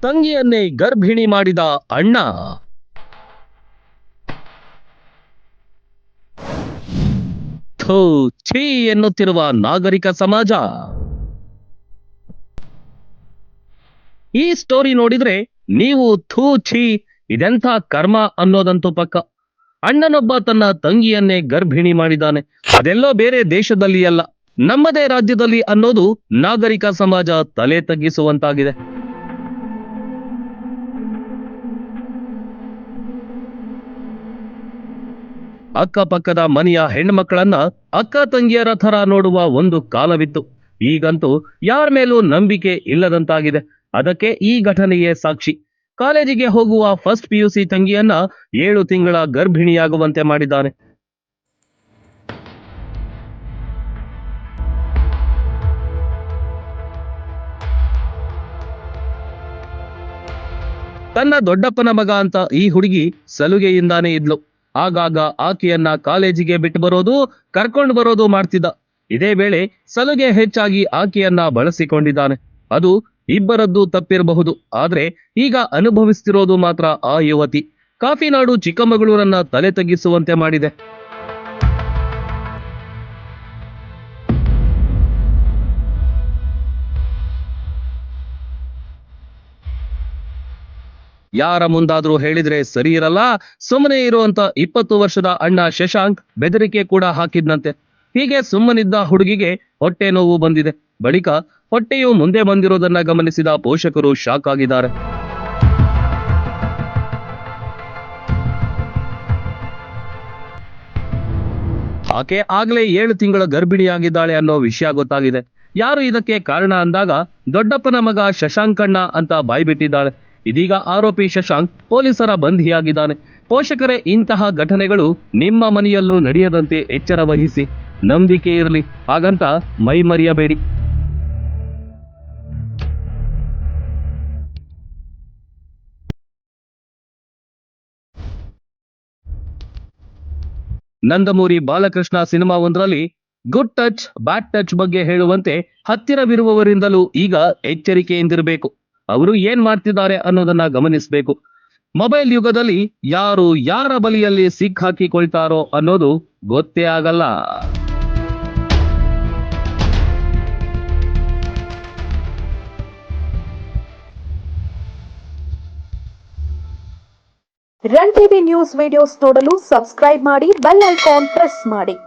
ತಂಗಿಯನ್ನೇ ಗರ್ಭಿಣಿ ಮಾಡಿದ ಅಣ್ಣ. ಥೂ ಛೀ ಎನ್ನುತ್ತಿರುವ ನಾಗರಿಕ ಸಮಾಜ. ಈ ಸ್ಟೋರಿ ನೋಡಿದ್ರೆ ನೀವು ಥೂ ಛೀ ಇದೆಂಥ ಕರ್ಮ ಅನ್ನೋದಂತೂ ಪಕ್ಕ. ಅಣ್ಣನೊಬ್ಬ ತನ್ನ ತಂಗಿಯನ್ನೇ ಗರ್ಭಿಣಿ ಮಾಡಿದ್ದಾನೆ. ಅದೆಲ್ಲೋ ಬೇರೆ ದೇಶದಲ್ಲಿ ಅಲ್ಲ, ನಮ್ಮದೇ ರಾಜ್ಯದಲ್ಲಿ ಅನ್ನೋದು ನಾಗರಿಕ ಸಮಾಜ ತಲೆ ತಗ್ಗಿಸುವಂತಾಗಿದೆ. ಅಕ್ಕಪಕ್ಕದ ಮನೆಯ ಹೆಣ್ಮಕ್ಕಳನ್ನ ಅಕ್ಕ ತಂಗಿಯರ ಥರ ನೋಡುವ ಒಂದು ಕಾಲವಿತ್ತು. ಈಗಂತೂ ಯಾರ ಮೇಲೂ ನಂಬಿಕೆ ಇಲ್ಲದಂತಾಗಿದೆ. ಅದಕ್ಕೆ ಈ ಘಟನೆಯೇ ಸಾಕ್ಷಿ. ಕಾಲೇಜಿಗೆ ಹೋಗುವ ಫಸ್ಟ್ PUC ತಂಗಿಯನ್ನ 7 ತಿಂಗಳ ಗರ್ಭಿಣಿಯಾಗುವಂತೆ ಮಾಡಿದ್ದಾನೆ. ತನ್ನ ದೊಡ್ಡಪ್ಪನ ಮಗ ಅಂತ ಈ ಹುಡುಗಿ ಸಲುಗೆಯಿಂದಾನೇ ಇದ್ಲು. ಆಗಾಗ ಆಕೆಯನ್ನ ಕಾಲೇಜಿಗೆ ಬಿಟ್ಟು ಬರೋದು, ಕರ್ಕೊಂಡು ಬರೋದು ಮಾಡ್ತಿದ್ದ. ಇದೇ ವೇಳೆ ಸಲುಗೆ ಹೆಚ್ಚಾಗಿ ಆಕೆಯನ್ನ ಬಳಸಿಕೊಂಡಿದ್ದಾನೆ. ಅದು ಇಬ್ಬರದ್ದು ತಪ್ಪಿರಬಹುದು, ಆದ್ರೆ ಈಗ ಅನುಭವಿಸ್ತಿರೋದು ಮಾತ್ರ ಆ ಯುವತಿ. ಕಾಫಿನಾಡು ಚಿಕ್ಕಮಗಳೂರನ್ನ ತಲೆ ತಗ್ಗಿಸುವಂತೆ ಮಾಡಿದೆ. ಯಾರ ಮುಂದಾದ್ರೂ ಹೇಳಿದ್ರೆ ಸರಿ ಇರಲ್ಲ, ಸುಮ್ಮನೆ ಇರುವಂತ 20 ವರ್ಷದ ಅಣ್ಣ ಶಶಾಂಕ್ ಬೆದರಿಕೆ ಕೂಡ ಹಾಕಿದ್ನಂತೆ. ಹೀಗೆ ಸುಮ್ಮನಿದ್ದ ಹುಡುಗಿಗೆ ಹೊಟ್ಟೆ ನೋವು ಬಂದಿದೆ. ಬಳಿಕ ಹೊಟ್ಟೆಯು ಮುಂದೆ ಬಂದಿರೋದನ್ನ ಗಮನಿಸಿದ ಪೋಷಕರು ಶಾಕ್ ಆಗಿದ್ದಾರೆ. ಆಕೆ ಆಗ್ಲೇ 7 ತಿಂಗಳ ಗರ್ಭಿಣಿಯಾಗಿದ್ದಾಳೆ ಅನ್ನೋ ವಿಷಯ ಗೊತ್ತಾಗಿದೆ. ಯಾರು ಇದಕ್ಕೆ ಕಾರಣ ಅಂದಾಗ ದೊಡ್ಡಪ್ಪನ ಮಗ ಶಶಾಂಕಣ್ಣ ಅಂತ ಬಾಯ್ಬಿಟ್ಟಿದ್ದಾಳೆ. ಇದೀಗ ಆರೋಪಿ ಶಶಾಂಕ್ ಪೊಲೀಸರ ಬಂಧಿಯಾಗಿದ್ದಾನೆ. ಪೋಷಕರೇ, ಇಂತಹ ಘಟನೆಗಳು ನಿಮ್ಮ ಮನೆಯಲ್ಲೂ ನಡೆಯದಂತೆ ಎಚ್ಚರ ವಹಿಸಿ. ನಂಬಿಕೆ ಇರಲಿ, ಹಾಗಂತ ಮೈ ಮರೆಯಬೇಡಿ. ನಂದಮೂರಿ ಬಾಲಕೃಷ್ಣ ಸಿನಿಮಾ ಒಂದರಲ್ಲಿ ಗುಡ್ ಟಚ್ ಬ್ಯಾಡ್ ಟಚ್ ಬಗ್ಗೆ ಹೇಳುವಂತೆ ಹತ್ತಿರವಿರುವವರಿಂದಲೂ ಈಗ ಎಚ್ಚರಿಕೆಯಿಂದಿರಬೇಕು. ಅವರು ಏನ್ ಮಾಡ್ತಿದ್ದಾರೆ ಅನ್ನೋದನ್ನ ಗಮನಿಸಬೇಕು. ಮೊಬೈಲ್ ಯುಗದಲ್ಲಿ ಯಾರು ಯಾರ ಬಲಿಯಲ್ಲಿ ಸಿಕ್ಕಾಕಿಕೊಳ್ತಾರೋ ಅನ್ನೋದು ಗೊತ್ತೇ ಆಗಲ್ಲ. ರನ್ ಟಿವಿ ನ್ಯೂಸ್ ವಿಡಿಯೋಸ್ ನೋಡಲು ಸಬ್ಸ್ಕ್ರೈಬ್ ಮಾಡಿ, ಬೆಲ್ ಐಕಾನ್ ಪ್ರೆಸ್ ಮಾಡಿ.